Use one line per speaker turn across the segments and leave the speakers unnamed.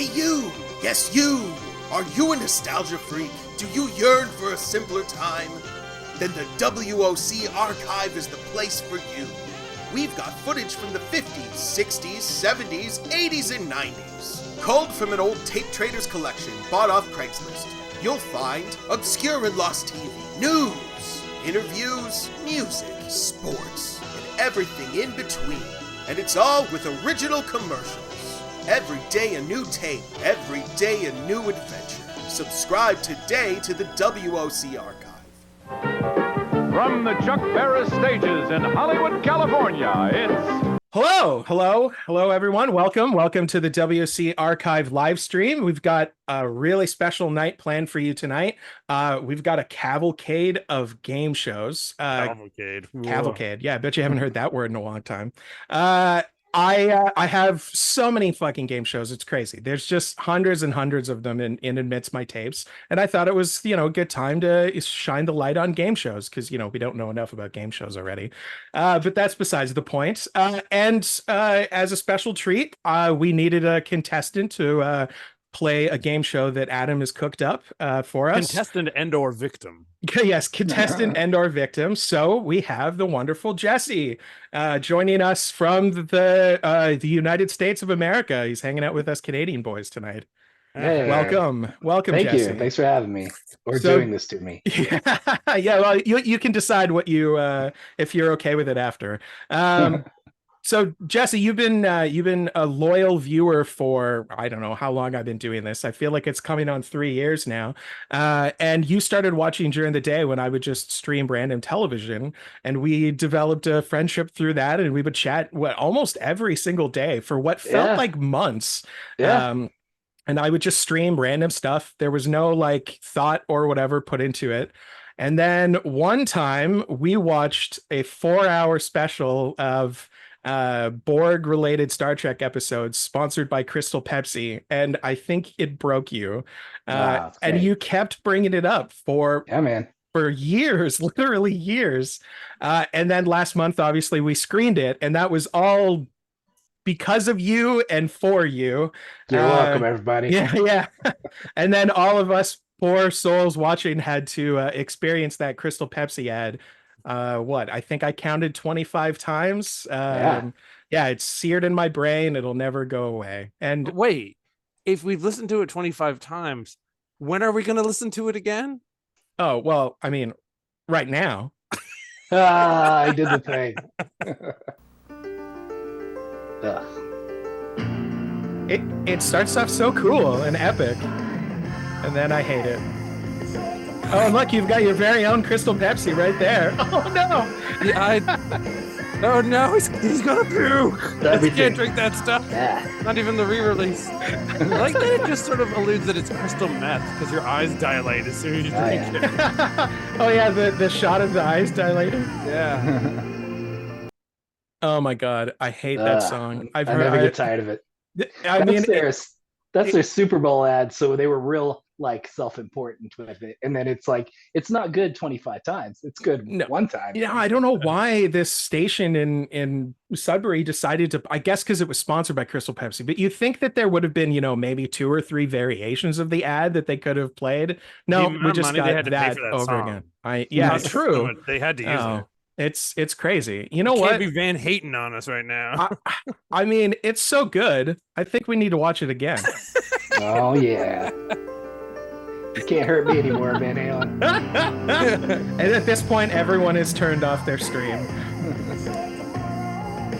Hey you! Yes you! Are you a nostalgia freak? Do you yearn for a simpler time? Then the WOC Archive is the place for you. We've got footage from the 50s, 60s, 70s, 80s, and 90s. Culled from an old tape trader's collection bought off Craigslist. You'll find obscure and lost TV, news, interviews, music, sports, and everything in between. And it's all with original commercials. Every day a new tape, every day a new adventure. Subscribe today to the WOC Archive.
From the Chuck Barris stages in Hollywood, California, it's...
Hello, everyone. Welcome to the WOC Archive live stream. We've got a really special night planned for you tonight. We've got a cavalcade of game shows. Cavalcade. Yeah, I bet you haven't heard that word in a long time. I have so many fucking game shows. It's crazy. There's just hundreds and hundreds of them in amidst my tapes. And I thought it was, a good time to shine the light on game shows because, we don't know enough about game shows already. But that's besides the point. And as a special treat, we needed a contestant to play a game show that Adam has cooked up for us.
Contestant and or victim.
Yes, contestant and or victim. So we have the wonderful Jesse joining us from the United States of America. He's hanging out with us Canadian boys tonight.
Hey.
Welcome,
Thank
Jesse.
you. Thanks for having me or doing this to me.
Yeah, well, you can decide what you if you're okay with it after. So Jesse, you've been a loyal viewer for, I don't know how long I've been doing this. I feel like it's coming on 3 years now. And you started watching during the day when I would just stream random television, and we developed a friendship through that, and we would chat almost every single day for what felt like months.
Yeah.
And I would just stream random stuff. There was no thought or whatever put into it. And then one time we watched a 4-hour special of Borg related Star Trek episodes sponsored by Crystal Pepsi, and I think it broke you. And you kept bringing it up for years, literally years. And then last month, obviously, we screened it, and that was all because of you and for you.
You're welcome, everybody.
Yeah. And then all of us poor souls watching had to experience that Crystal Pepsi ad. I think I counted 25 times. Yeah, it's seared in my brain. It'll never go away. And
wait, if we've listened to it 25 times, when are we going to listen to it again?
Oh, well, I mean, right now.
I did the thing.
It starts off so cool and epic, and then I hate it. Oh, and look, you've got your very own Crystal Pepsi right there. Oh, no.
Oh, no, he's gonna puke. You can't drink that stuff.
Yeah.
Not even the re-release. I like that it just sort of alludes that it's crystal meth because your eyes dilate as soon as you drink it.
Oh, yeah, the shot of the eyes dilating.
Yeah.
Oh, my God. I hate that song.
I never get tired of it.
That's
their Super Bowl ad, so they were real self-important with it, and then it's not good 25 times, it's good one time.
I don't know why this station in Sudbury decided to, I guess because it was sponsored by Crystal Pepsi, but you think that there would have been maybe 2 or 3 variations of the ad that they could have played. No, we just got that over
song.
Again. True,
they had to use it.
It's crazy. You
what?
Can't
be Van hating on us right now.
I mean, it's so good. I think we need to watch it again.
Oh yeah. You can't hurt me anymore, Van Halen.
And at this point, everyone has turned off their stream.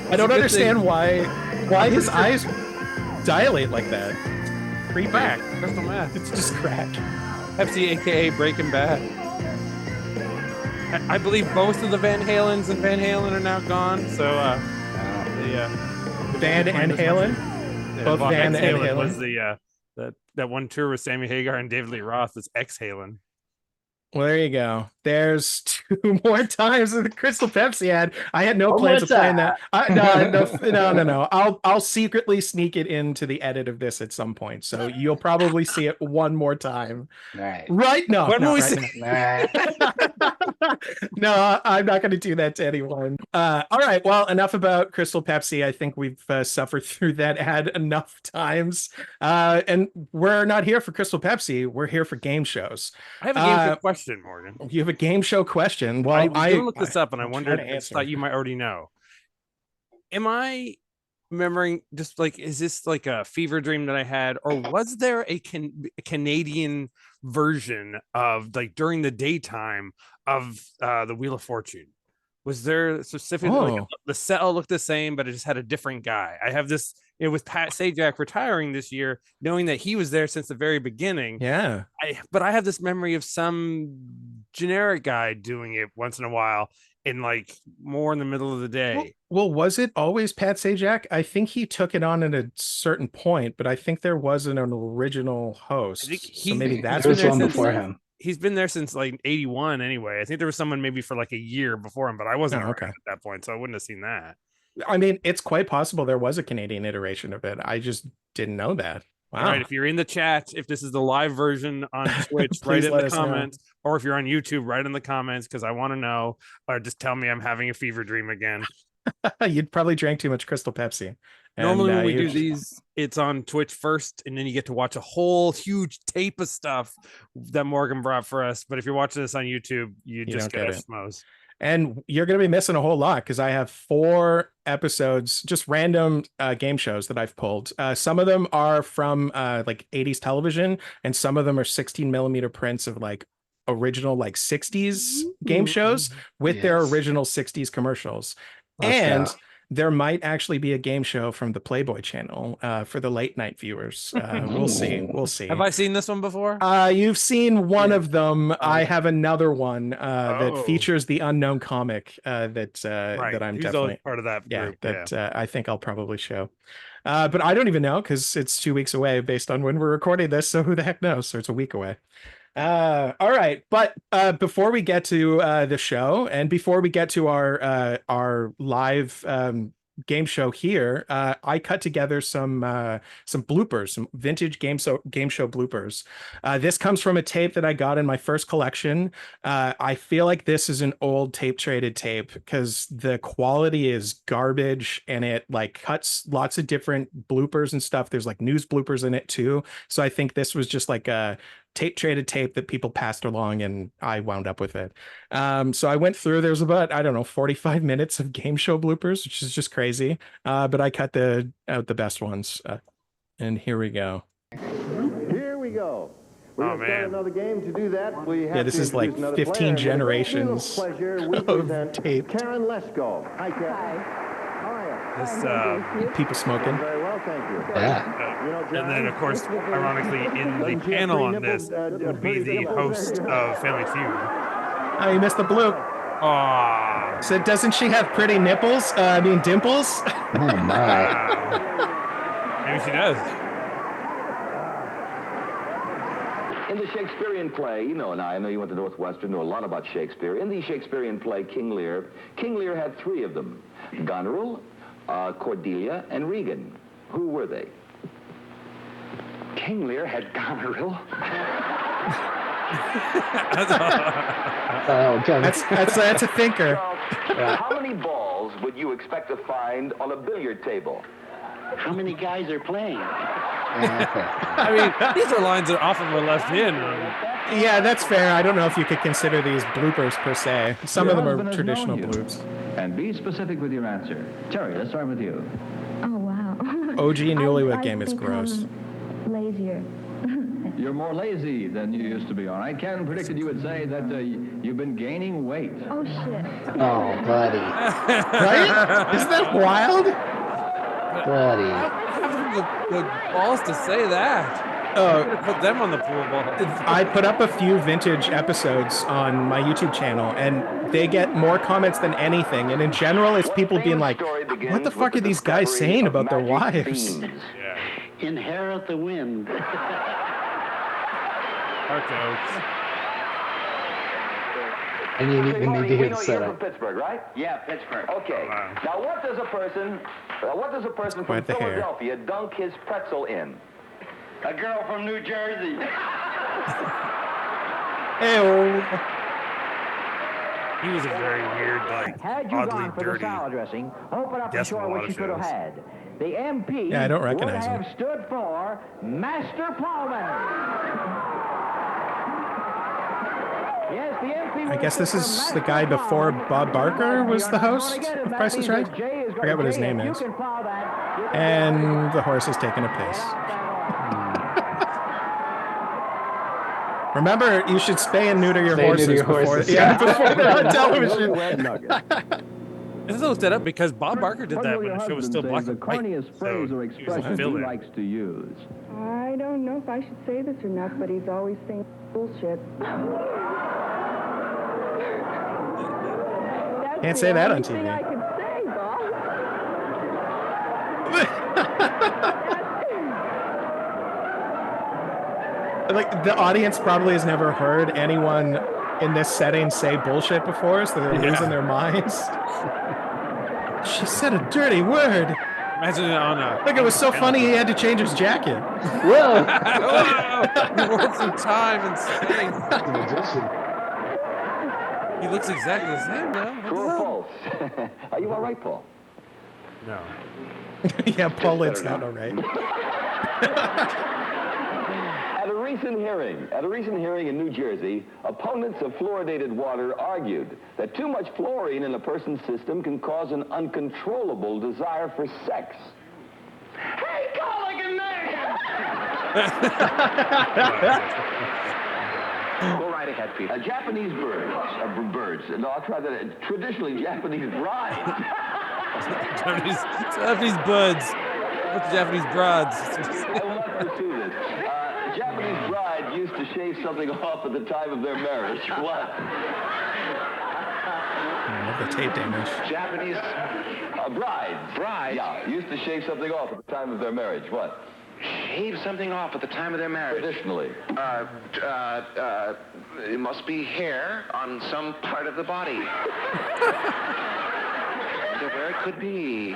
I don't understand why his eyes dilate like that. Creepy.
Back. Crystal meth.
It's just crack.
Pepsi, aka Breaking Bad. I believe both of the Van Halens and Van Halen are now gone. So
Van and Halen?
Yeah,
Both Van and Halen
was that one tour with Sammy Hagar and David Lee Roth is Halen.
Well, there you go. There's 2 more times in the Crystal Pepsi ad. I had no plans of playing that. No. I'll secretly sneak it into the edit of this at some point. So you'll probably see it one more time.
Right.
Right? No.
When will we
right
see?
No, I'm not going to do that to anyone. All right. Well, enough about Crystal Pepsi. I think we've suffered through that ad enough times. And we're not here for Crystal Pepsi. We're here for game shows.
I have a game show question, Morgan.
You have a game show question. Well,
I was going to look this up, and I wondered. I
answer.
thought you might already know. Am I remembering just like, is this like a fever dream that I had, or was there a Canadian version of like during the daytime of the Wheel of Fortune? Was there specifically like the set all looked the same, but it just had a different guy? I have this, with Pat Sajak retiring this year, knowing that he was there since the very beginning.
Yeah.
But I have this memory of some generic guy doing it once in a while, in like more in the middle of the day.
Well, was it always Pat Sajak? I think he took it on at a certain point, but I think there wasn't an original host. So maybe that's
there was one before him.
He's been there since like 81 anyway. I think there was someone maybe for like a year before him, but I wasn't around at that point, so I wouldn't have seen that.
I mean, it's quite possible there was a Canadian iteration of it. I just didn't know that. Wow.
All right, if you're in the chat, if this is the live version on Twitch, write it in the comments. Or if you're on YouTube, write in the comments, because I want to know. Or just tell me I'm having a fever dream again.
You'd probably drank too much Crystal Pepsi.
Normally when we do these, it's on Twitch first, and then you get to watch a whole huge tape of stuff that Morgan brought for us. But if you're watching this on YouTube, you just get a schmoes.
And you're going to be missing a whole lot, because I have 4 episodes, just random game shows that I've pulled. Some of them are from like 80s television, and some of them are 16 millimeter prints of like original like 60s game shows with their original 60s commercials. There might actually be a game show from the Playboy channel for the late night viewers. We'll see. We'll see.
Have I seen this one before?
You've seen one of them. I have another one that features the unknown comic that I'm definitely
part of that group.
That I think I'll probably show. But I don't even know, because it's 2 weeks away based on when we're recording this. So who the heck knows? So it's a week away. All right, but before we get to the show, and before we get to our live game show here, I cut together some bloopers, some vintage game show bloopers. This comes from a tape that I got in my first collection. I feel like this is an old tape traded tape, because the quality is garbage, and it like cuts lots of different bloopers and stuff. There's like news bloopers in it too. So I think this was just like a tape traded tape that people passed along, and I wound up with it. So I went through, there's about, I don't know, 45 minutes of game show bloopers, which is just crazy. But I cut out the best ones. And here we go.
Here we go. We're going to start another game. To do that, we have
this is like 15 generations of tape.
Karen Lesko. Hi, Karen.
People smoking.
Very well, thank you.
And then, of course, ironically, in the panel on this would be the host of Family Feud.
Oh, you missed the bloop.
Aww.
So doesn't she have pretty nipples? Dimples?
Oh, my.
Maybe she does.
In the Shakespearean play, I know you went to Northwestern, know a lot about Shakespeare. In the Shakespearean play, King Lear had 3 of them: Goneril, Cordelia, and Regan. Who were they?
King Lear had Goneril?
That's a thinker.
How many balls would you expect to find on a billiard table?
How many guys are playing?
I mean, these are lines that often were left in.
Yeah, that's fair. I don't know if you could consider these bloopers per se. Some of them are traditional bloops.
And be specific with your answer. Terry, let's start with you.
Oh, wow.
OG Newlywed Game is gross.
Lazier.
You're more lazy than you used to be, all right? Ken predicted you would say that you've been gaining weight.
Oh, shit.
Oh, buddy.
Right? Isn't that wild?
Buddy.
The balls to say that. I'm gonna put them on the pool ball.
I put up a few vintage episodes on my YouTube channel, and they get more comments than anything. And in general, it's people being like, what the fuck are these guys saying about their wives?
Yeah.
Inherit the wind.
I need to hear the
You're
setup.
from Pittsburgh, right?
Yeah, Pittsburgh.
Okay. Now, what does a person from Philadelphia dunk his pretzel in?
A girl from New Jersey.
Ew.
He was a very weird, like,
Had you
oddly
gone for
dirty.
the salad dressing, open up and
Yes,
show
a lot
what
of
you could have
shows.
had. The MP
Yeah, I don't
would
recognize
have
him.
stood for Master Plowman. Yes, the MP
I guess this is the guy before Bob Barker was the host of Price is Right. I forget what his name is. And the horse is taking a piss. Remember, you should spay and neuter your horses before they're on television.
I just looked that up because Bob Barker did that when the show was still black and white. So
Phrase or
he was a
expression he
villain.
likes to use.
I don't know if I should say this or not, but he's always saying bullshit.
Can't say that on TV.
I can say, Bob.
Like, the audience probably has never heard anyone in this setting say bullshit before, so they're losing their minds. She said a dirty word.
Imagine it on a...
Like, it was so funny he had to change his jacket.
Whoa!
He works in time and space. He looks exactly the same now.
True or false? Are you all right, Paul?
No.
Yeah, Paul Lynch's not all right.
At a recent hearing in New Jersey, opponents of fluoridated water argued that too much fluorine in a person's system can cause an uncontrollable desire for sex. Hey, call like a man! Go right ahead, Peter. Japanese birds. No, I'll try that. Traditionally, Japanese brides.
Japanese buds. What's Japanese broads?
I will not pursue this. Japanese bride used to shave something off at the time of their marriage. What?
I love the tape damage.
Japanese bride. Yeah, used to shave something off at the time of their marriage. What?
Shave something off at the time of their marriage.
Traditionally.
It must be hair on some part of the body. I wonder where it could be.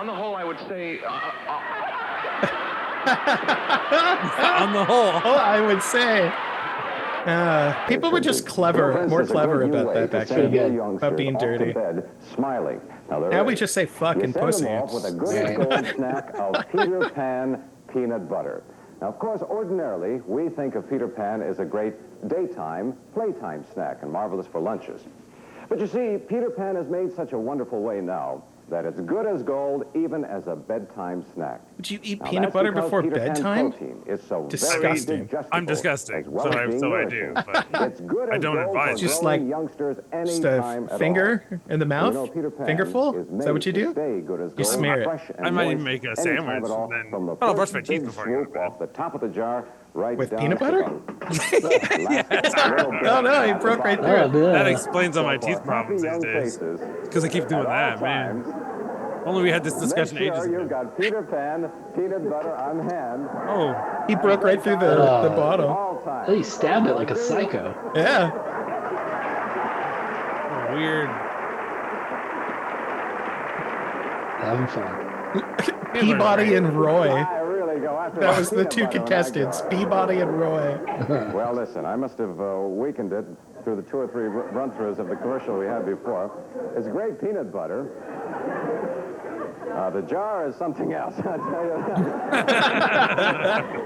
On the whole, I would say...
On the whole, I would say. People were just more clever about that back then, about being dirty.
Smiling.
Now we just say fuck and pussy.
With a good gold snack of Peter Pan peanut butter. Now, of course, ordinarily, we think of Peter Pan as a great daytime, playtime snack and marvelous for lunches. But you see, Peter Pan is made such a wonderful way now that it's good as gold, even as a bedtime snack.
Would you eat peanut butter before bedtime?
So
disgusting.
I'm disgusting, so I do. But
it's good
I don't advise
just
it.
like
youngsters
just a finger in the mouth, fingerful. Is that what you do? You smear it.
I might even make a sandwich and then I'll brush my teeth before I go to bed.
Off the top of the jar, right
with
down
peanut butter?
Oh
no, he broke right through it.
That explains all my teeth problems these days. Because I keep doing that, man. Only we had this discussion ages ago.
You've got Peter Pan, peanut butter on hand.
Oh,
he broke right through the bottom.
He stabbed it like a psycho.
Yeah.
Oh, weird.
Having fun.
Peabody and Roy.
I really go after
That was the
peanut
two
butter when I
contestants,
go.
Peabody and Roy.
Well, listen, I must have weakened it through the 2 or 3 run-throughs of the commercial we had before. It's great peanut butter. The jar is something else, I tell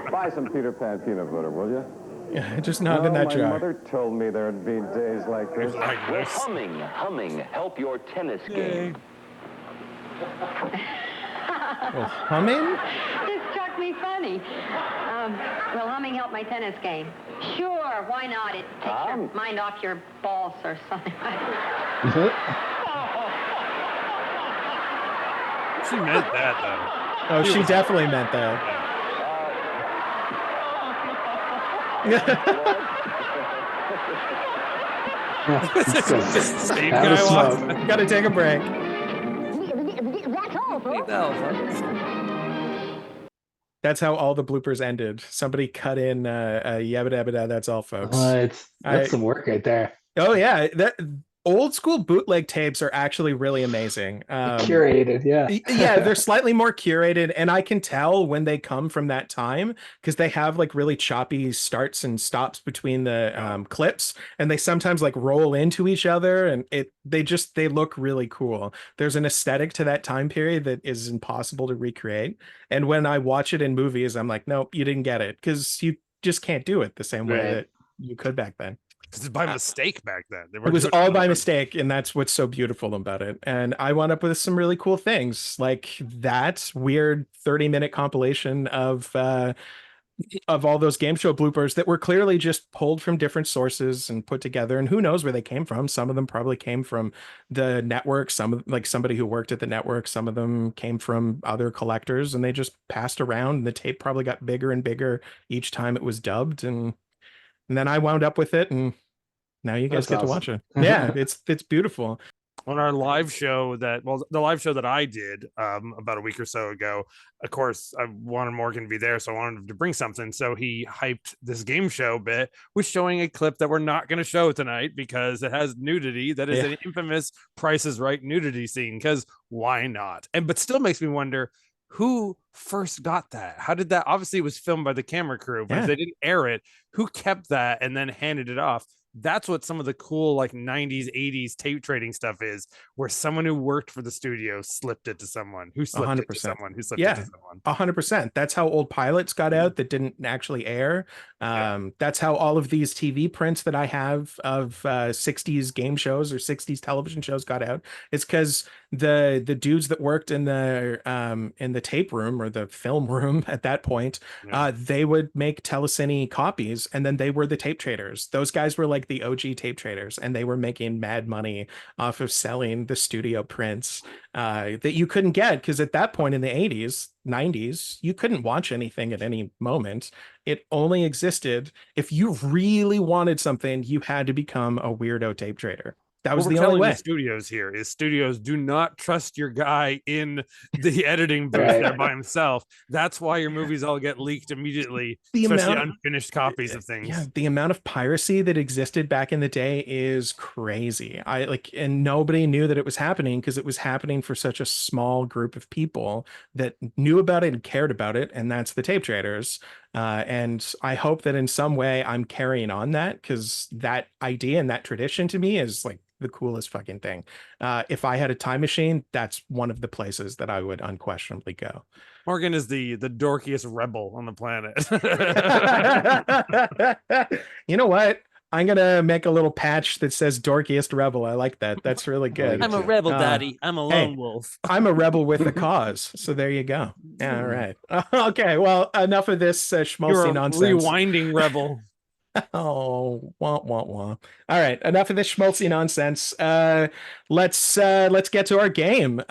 you. Buy some Peter Pan peanut butter, will you?
Yeah, just not in that
my
jar.
mother told me there'd be days like this.
Will humming help your tennis game?
Well, humming?
This struck me funny. Will humming help my tennis game? Sure, why not? It takes your mind off your balls or something.
She meant that, though.
Oh, she definitely meant that.
Same guy walks.
Gotta take a break. That's how all the bloopers ended. Somebody cut in yabba dabba da. That's all, folks.
That's some work right there.
Oh yeah, old school bootleg tapes are actually really amazing.
Curated, yeah.
Yeah, they're slightly more curated, and I can tell when they come from that time because they have like really choppy starts and stops between the clips, and they sometimes like roll into each other, and they look really cool. There's an aesthetic to that time period that is impossible to recreate. And when I watch it in movies, I'm like, nope, you didn't get it because you just can't do it the same way that you could back then.
Because it's by mistake back then.
It was all by mistake, and that's what's so beautiful about it. And I wound up with some really cool things, like that weird 30-minute compilation of all those game show bloopers that were clearly just pulled from different sources and put together. And who knows where they came from? Some of them probably came from the network, some of like somebody who worked at the network, some of them came from other collectors, and they just passed around. And the tape probably got bigger and bigger each time it was dubbed, and then I wound up with it, and now you guys get to watch it. Yeah, it's beautiful.
On our live show the live show that I did about a week or so ago, of course, I wanted Morgan to be there, so I wanted him to bring something. So he hyped this game show bit with showing a clip that we're not going to show tonight because it has nudity. That is an infamous Price is Right nudity scene, because why not? But still makes me wonder, who first got that? How did that? Obviously, it was filmed by the camera crew, but if they didn't air it, who kept that and then handed it off? That's what some of the cool like 90s 80s tape trading stuff is, where someone who worked for the studio slipped it to someone who slipped
100%.
it to someone who slipped it to someone.
100%. That's how old pilots got out that didn't actually air. That's how all of these TV prints that I have of 60s game shows or 60s television shows got out. It's because the dudes that worked in the tape room or the film room at that point, they would make telecine copies, and then they were the tape traders. Those guys were like the OG tape traders, and they were making mad money off of selling the studio prints that you couldn't get, because at that point in the 80s 90s you couldn't watch anything at any moment. It only existed if you really wanted something. You had to become a weirdo tape trader. That was the only way.
The studios here is studios do not trust your guy in the editing booth there by himself. That's why your movies all get leaked immediately, especially unfinished copies of things.
Yeah, the amount of piracy that existed back in the day is crazy. And nobody knew that it was happening because it was happening for such a small group of people that knew about it and cared about it, and that's the tape traders. And I hope that in some way I'm carrying on that, because that idea and that tradition to me is like the coolest fucking thing. If I had a time machine, that's one of the places that I would unquestionably go.
Morgan is the dorkiest rebel on the planet.
You know what? I'm gonna make a little patch that says "dorkiest rebel." I like that. That's really good.
I'm a rebel, Daddy. I'm a lone wolf.
I'm a rebel with a cause. So there you go. All right. Okay. Well, enough of this schmaltzy nonsense.
Rewinding rebel.
Oh, wah, wah, wah. All right, enough of this schmaltzy nonsense. Let's get to our game.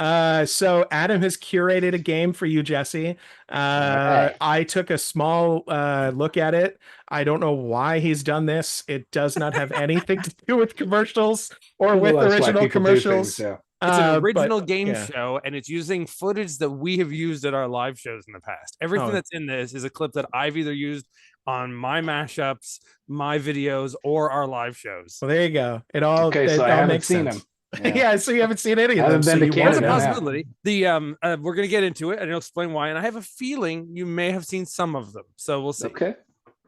So Adam has curated a game for you, Jesse. I took a small look at it. I don't know why he's done this. It does not have anything to do with commercials or with original commercials.
It's an original game show, and it's using footage that we have used at our live shows in the past. Everything that's in this is a clip that I've either used on my mashups, my videos, or our live shows.
Well, there you go. It all
so I haven't seen them.
Yeah, so you haven't seen any of them. So
there's a possibility. We're going to get into it, and I'll explain why. And I have a feeling you may have seen some of them, so we'll see.
Okay.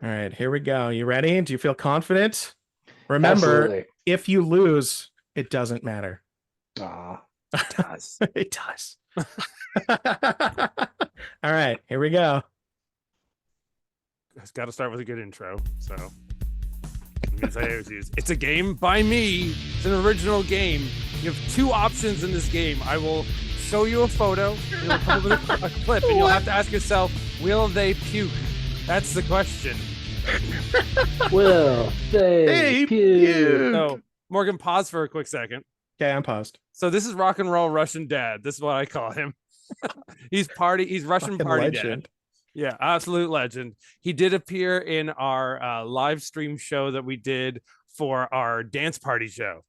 All right, here we go. You ready? Do you feel confident? Remember, if you lose, it doesn't matter.
It does.
It does. All right, here we go.
It's got to start with a good intro. So it's a game by me. It's an original game. You have two options in this game. I will show you a photo. It'll come with a clip, and you'll have to ask yourself, will they puke? That's the question.
Will they puke?
So, Morgan, pause for a quick second.
Okay, I'm paused.
So this is rock and roll Russian dad. This is what I call him. He's Russian party
legend.
dad. Yeah, absolute legend. He did appear in our live stream show that we did for our dance party show.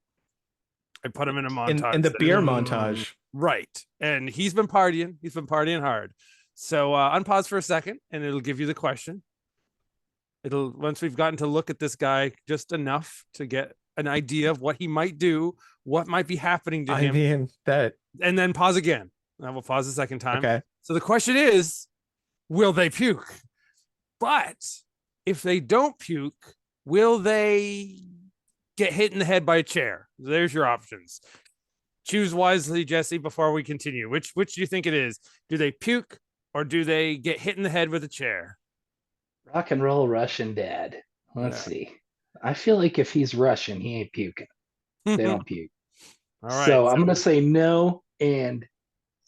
I put him in a montage.
In the beer montage.
Right. And he's been partying. He's been partying hard. So unpause for a second, and it'll give you the question. Once we've gotten to look at this guy just enough to get an idea of what he might do, what might be happening to him.
I mean, that.
And then pause again. I will pause a second time.
Okay.
So the question is, will they puke? But if they don't puke, will they get hit in the head by a chair? There's your options. Choose wisely, Jesse, before we continue. Which do you think it is? Do they puke or do they get hit in the head with a chair?
Rock and roll Russian dad. Let's see. I feel like if he's Russian, he ain't puking. They don't puke.
All right.
So I'm going to say no, and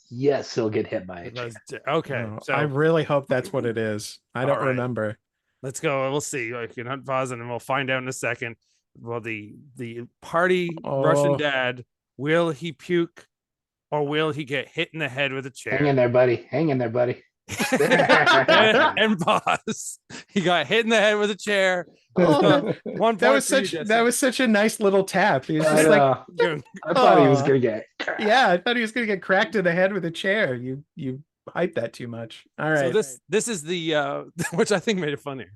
yes, he'll get hit by a chair.
Okay. So
I really hope that's what it is. I don't remember.
Let's go. We'll see. I can unpause and we'll find out in a second. Well, the party Russian dad, will he puke or will he get hit in the head with a chair?
Hang in there, buddy. Hang in there, buddy.
and pause. He got hit in the head with a chair. One point
that was such a nice little tap. He was just
I thought he was gonna get.
Yeah, I thought he was gonna get cracked in the head with a chair. You hyped that too much. All right.
So this is the which I think made it funnier.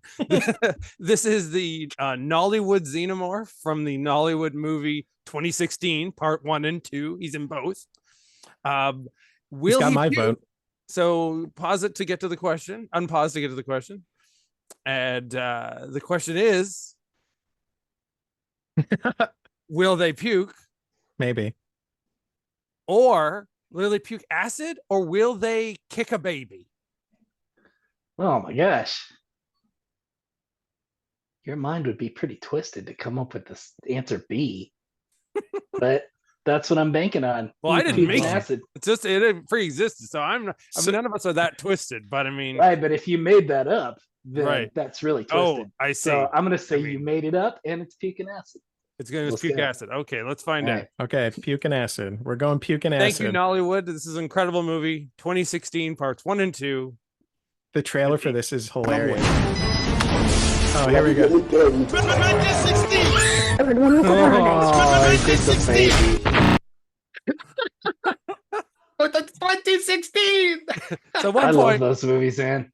This is the Nollywood Xenomorph from the Nollywood movie 2016, part 1 and 2. He's in both. Will
He's got
he
my
puke?
vote.
So pause it to get to the question. Unpause to get to the question. And the question is, will they puke?
Maybe.
Or will they puke acid? Or will they kick a baby?
Oh my gosh. Your mind would be pretty twisted to come up with this answer B. But that's what I'm banking on.
Well, I didn't make
acid.
It's just it pre-existed, so I mean, none of us are that twisted. But I mean,
right. But if you made that up, then that's really twisted.
Oh, I see.
So I'm gonna say you made it up, and it's puke and acid.
It's going to puke acid. Okay, let's find out.
Okay, puke and acid. We're going puke and acid.
Thank you, Nollywood. This is an incredible movie. 2016, parts 1 and 2.
The trailer for this is hilarious. Oh, here we go.
2016.
Oh, that's 2016.
So one
I
point.
love those movies, man.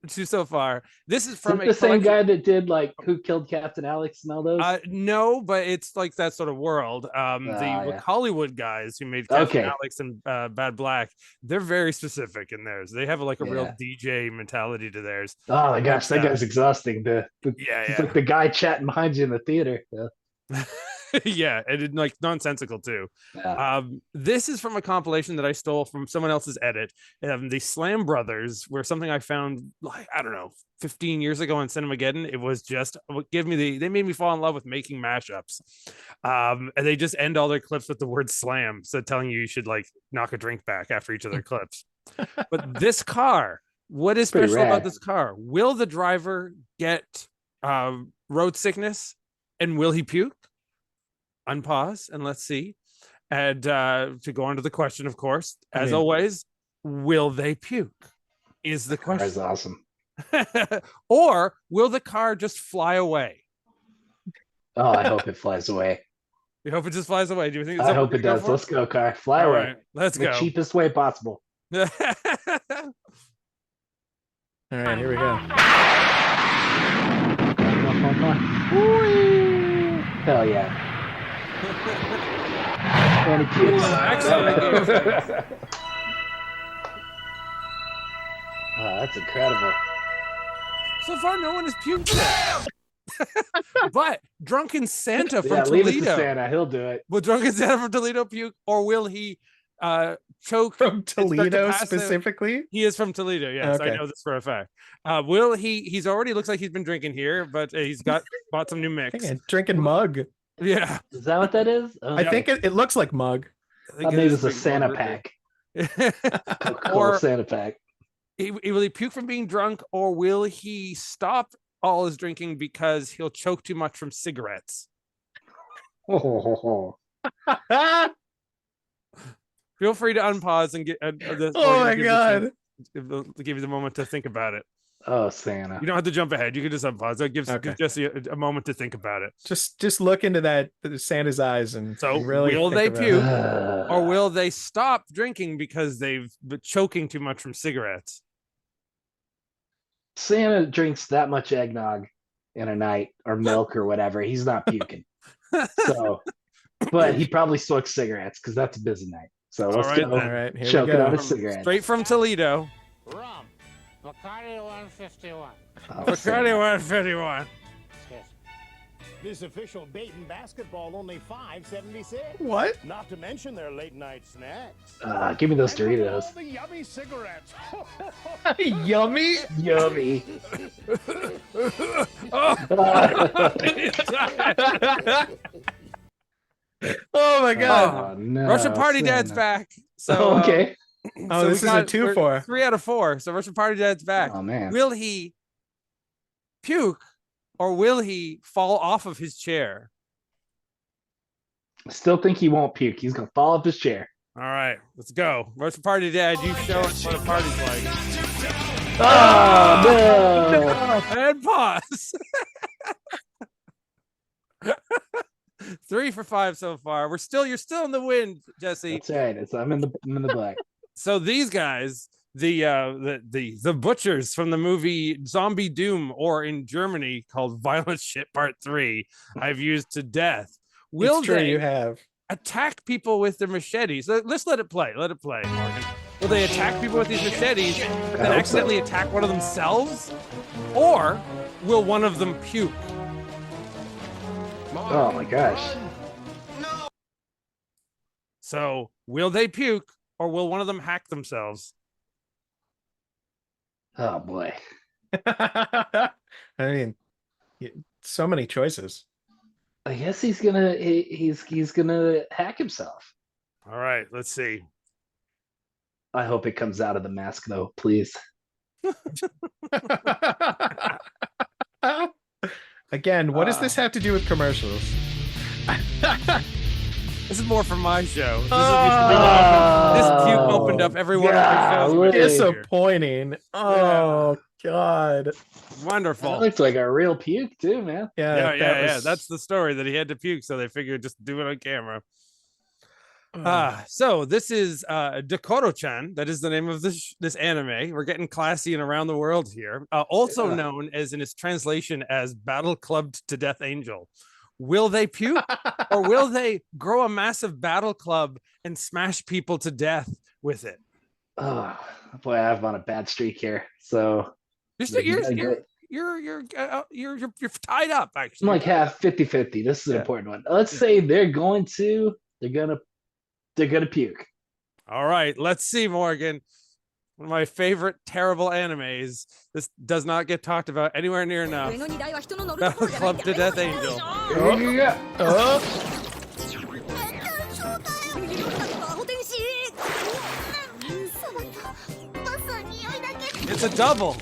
So far, this is from
the same guy that did like Who Killed Captain Alex and all those.
No, but it's like that sort of world. The Hollywood guys who made Captain Alex and Bad Black, they're very specific in theirs. They have like a real DJ mentality to theirs.
Oh my gosh, that guy's exhausting. It's like the guy chatting behind you in the theater.
Yeah, and it, like nonsensical too. This is from a compilation that I stole from someone else's edit. The Slam Brothers were something I found like, I don't know, 15 years ago on Cinemageddon. It was just they made me fall in love with making mashups. And they just end all their clips with the word slam, so telling you should like knock a drink back after each of their clips. But this car, what is special about this car? Will the driver get road sickness, and will he puke? Unpause and let's see. And to go on to the question, of course, as always, will they puke? Is the question.
That's awesome.
Or will the car just fly away?
Oh, I hope it flies away.
You hope it just flies away? Do you think?
I hope it does. Let's go, car. Fly away.
Right, let's go.
The cheapest way possible.
All right, here we go.
Hell yeah. And it keeps. Oh, that's incredible.
So far, no one has puked yet. But Drunken Santa from Toledo.
Leave it to Santa. He'll do it.
Will Drunken Santa from Toledo puke, or will he choke
from Toledo specifically?
He is from Toledo. Yes, okay. I know this for a fact. Will he? He's already looks like he's been drinking here, but he's bought some new mix.
Drinking mug.
Yeah,
is that what that is?
I think it looks like mug.
I think it's a Santa pack. Or Santa pack.
Will he puke from being drunk, or will he stop all his drinking because he'll choke too much from cigarettes?
Oh.
Feel free to unpause and get this.
Oh my god!
Give you the moment to think about it.
Oh, Santa!
You don't have to jump ahead. You can just unpause. That gives Jesse a moment to think about it.
Just look into that Santa's eyes and
so
really.
Will they puke, or will they stop drinking because they've been choking too much from cigarettes?
Santa drinks that much eggnog in a night, or milk, or whatever. He's not puking. So, but he probably smokes cigarettes because that's a busy night. So let's
right,
go.
then.
All right, here
Choke
we
it
go.
on a cigarette.
Straight from Toledo.
Rum. Bacardi 151.
Bacardi 151.
This official Dayton basketball only $5.76.
What?
Not to mention their late night snacks.
Give me those Doritos.
All the yummy cigarettes.
Yummy?
Yummy.
Oh my god.
Oh, no.
Russian Party Dad's
Santa.
back. So
Okay.
Oh,
so
this
we
is a
got-
2
we're
4.
3 out of 4. So Russian Party Dad's back.
Oh man.
Will he puke or will he fall off of his chair?
I still think he won't puke. He's gonna fall off his chair.
All right, let's go. Russian Party Dad, you show us what a party's like.
Oh no.
And pause. 3 for 5 so far. You're still in the wind, Jesse.
That's right. I'm in the black.
So these guys, the butchers from the movie Zombie Doom, or in Germany called Violent Shit Part 3, I've used to death. Will
It's true,
they
you have.
attack people with their machetes? Let's let it play. Let it play, Morgan. Will they attack people with these machetes and then accidentally attack one of themselves? Or will one of them puke?
Oh my gosh.
So will they puke or will one of them hack themselves?
Oh boy.
I mean, so many choices.
I guess he's gonna he's gonna hack himself.
All right, let's see.
I hope it comes out of the mask though, please.
Again, what does this have to do with commercials?
This is more for my show. This
Oh,
puke opened up every one of my shows. we did here.
disappointing. Oh God.
Wonderful.
That looks like a real puke too, man.
Yeah,
Yeah. That's the story, that he had to puke, so they figured just do it on camera. So this is Dokoro-chan. That is the name of this anime. We're getting classy and around the world here. Also known as, in its translation, as Battle Clubbed to Death Angel. Will they puke or will they grow a massive battle club and smash people to death with it?
Oh boy, I'm on a bad streak here. So
You're tied up,
I'm
actually.
like half 50-50. This is an important one. Let's say they're gonna puke.
All right, let's see, Morgan. One of my favorite terrible animes. This does not get talked about anywhere near enough. Battle Club to Death Angel. It's a double.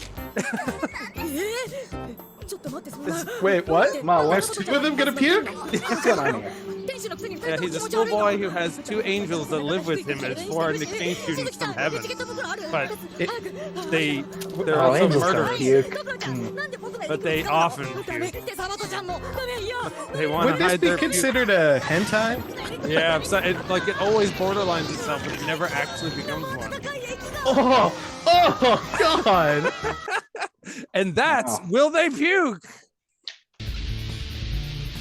Wait, what? There's 2 of them gonna puke?
What's going on here?
Yeah, he's a schoolboy who has 2 angels that live with him as foreign exchange students from heaven. But they're also
angels don't
murderers.
puke.
But they often puke. They want
Would
to
this
hide
be
their puke.
considered a hentai?
Yeah, it always borderlines itself, but it never actually becomes one.
Oh God!
And that's will they puke?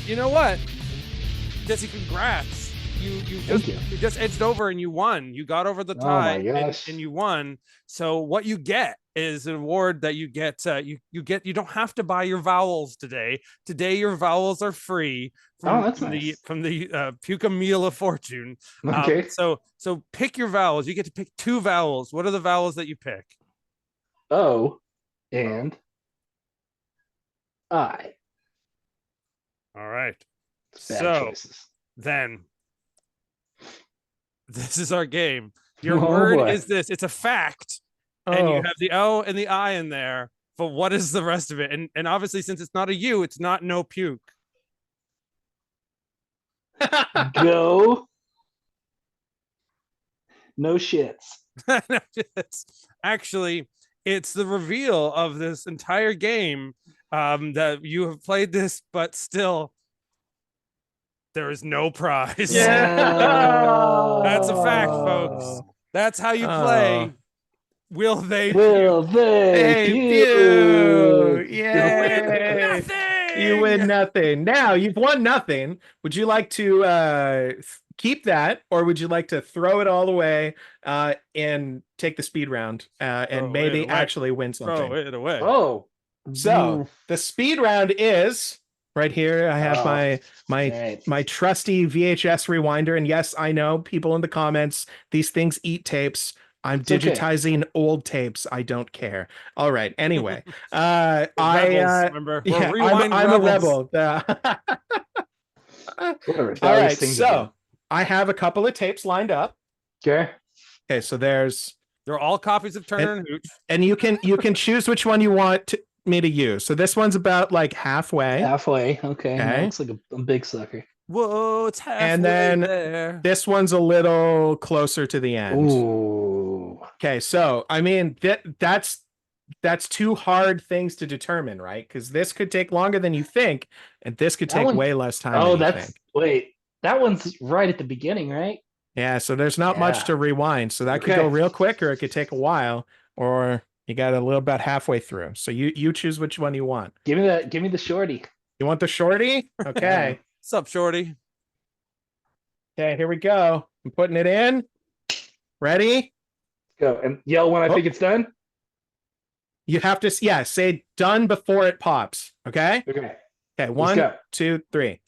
You know what, Jesse? Congrats! You just edged over and you won. You got over the tie and you won. So what you get is an award that you get. You don't have to buy your vowels today. Today your vowels are free from the Puka Meal of Fortune.
Okay.
So pick your vowels. You get to pick 2 vowels. What are the vowels that you pick?
O and I.
All right.
Bad
So
choices.
then this is our game. Your
Oh,
word
boy.
is this. It's a fact. And you have the O and the I in there. But what is the rest of it? And obviously, since it's not a U, it's not no puke.
Go. No shits.
Actually, it's the reveal of this entire game, that you have played this, but still there is no prize.
Yeah.
That's a fact, folks. That's how you play. Will they
puke?
Hey,
puke?
Yay! You win nothing. Now you've won nothing. Would you like to keep that, or would you like to throw it all away and take the speed round and maybe actually win something?
Throw it away.
Oh,
so the speed round is right here. I have my trusty VHS rewinder, and yes, I know people in the comments, these things eat tapes. I'm digitizing old tapes. I don't care. All right. Anyway, I'm a rebel. All right. So I have a couple of tapes lined up.
Okay.
Okay. So
they're all copies of Turner and Hooch,
and you can choose which one you want me to use. So this one's about like halfway.
Okay. That looks like a big sucker.
Whoa, it's halfway
and then
there.
This one's a little closer to the end.
Ooh.
Okay, so I mean that's two hard things to determine, right? Because this could take longer than you think, and this could take way less time.
Oh,
than you think.
That one's right at the beginning, right?
Yeah, so there's not much to rewind. So that could go real quick, or it could take a while, or you got a little about halfway through. So you choose which one you want.
Give me the shorty.
You want the shorty? Okay.
What's up, shorty?
Okay, here we go. I'm putting it in. Ready?
Go and yell when I think it's done.
You have to say done before it pops. Okay?
Okay.
Okay, 1, 2, 3.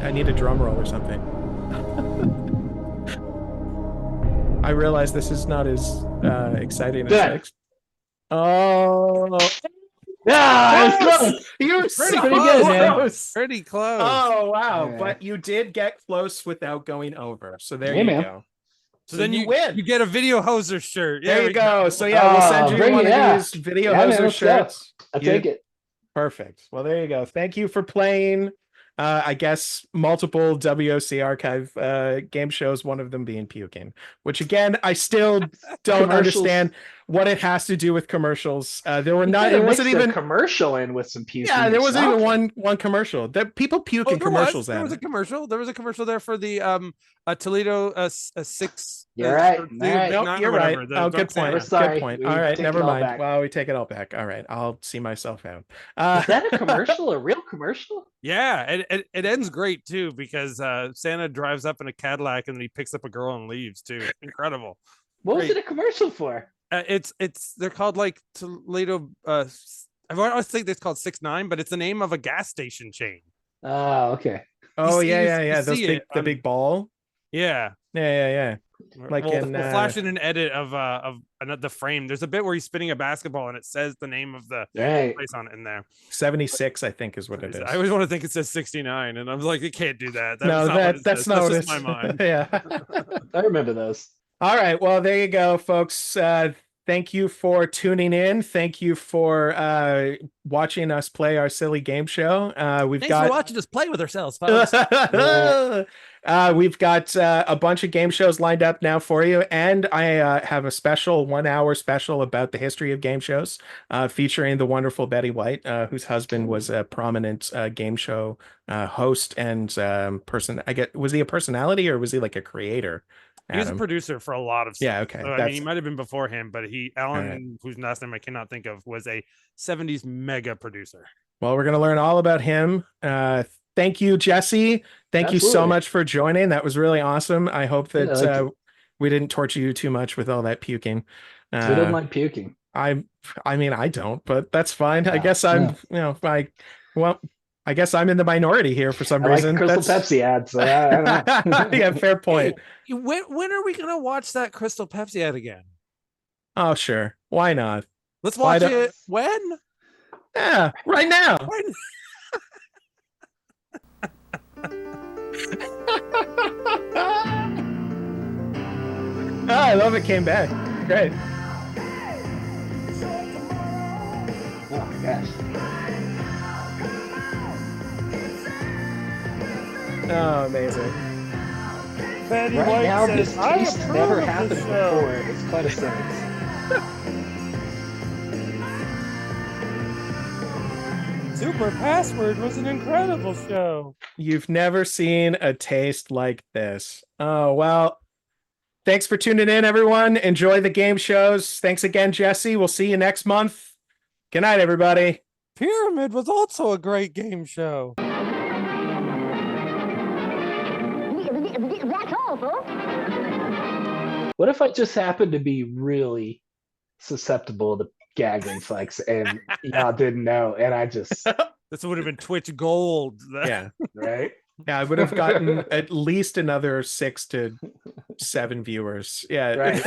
I need a drum roll or something. I realize this is not as exciting as six. Oh.
Yeah, it's close.
You were
pretty
close.
good, pretty close.
Oh wow!
Yeah.
But you did get close without going over. So there
Yeah,
you
man.
go.
So then you
win.
You get a Video Hoser shirt.
There you go. So we'll send you one of these Video Hoser shirts.
I'll take it.
Perfect. Well, there you go. Thank you for playing. I guess multiple WOC archive game shows, one of them being puking, which again, I still don't understand what it has to do with commercials. There were not, it wasn't even
a commercial in with some puking.
Yeah, there wasn't even one commercial. That people puke in commercials.
There was a commercial. There was a commercial there for the Toledo 6.
You're right.
No, you're right. Oh, good point.
Sorry.
Good point. All right, never mind. Well, we take it all back. All right, I'll see myself out.
Is that a commercial? A real commercial?
Yeah, it ends great too because Santa drives up in a Cadillac and then he picks up a girl and leaves too. Incredible.
What was it a commercial for?
They're called like Toledo. I always think it's called 6-9, but it's the name of a gas station chain.
Oh, okay.
Oh yeah. Those the big ball.
Yeah.
Like
we'll flash in an edit of the frame. There's a bit where he's spinning a basketball and it says the name of the place on it in there.
76, I think, is what it is.
I always want to think it says 69, and I'm like, it can't do that.
That's not what
just my mind.
Yeah.
I remember those.
All right. Well, there you go, folks. Thank you for tuning in. Thank you for watching us play our silly game show.
Thanks for watching us play with ourselves, folks.
We've got a bunch of game shows lined up now for you, and I have a special 1-hour special about the history of game shows, featuring the wonderful Betty White, whose husband was a prominent game show host and person. Was he a personality or was he like a creator?
He was a producer for a lot of stuff.
Yeah, okay.
So, I mean, he might have been before him, but Alan, whose last name I cannot think of, was a 70s mega producer.
Well, we're going to learn all about him. Thank you, Jesse. Thank you so much for joining. That was really awesome. I hope that we didn't torture you too much with all that puking.
We don't like puking.
I mean, I don't, but that's fine. I guess I guess I'm in the minority here for some reason.
Like Crystal Pepsi ads. So I don't know.
Yeah, fair point.
Hey, when are we gonna watch that Crystal Pepsi ad again?
Oh, sure. Why not?
Let's watch it. When?
Yeah, right now. I love it. Came back. Great.
Oh my gosh.
Oh, amazing.
Betty White now, this taste never happened before. It's quite a sentence.
Super Password was an incredible show.
You've never seen a taste like this. Oh, well, Thanks for tuning in, everyone. Enjoy the game shows. Thanks again, Jesse. We'll see you next month. Good night, everybody.
Pyramid was also a great game show.
That's all, folks.
What if I just happen to be really susceptible to gag reflex and y'all didn't know, and I just
this would have been Twitch gold.
Yeah,
right.
Yeah, I would have gotten at least another 6 to 7 viewers. Yeah,
right.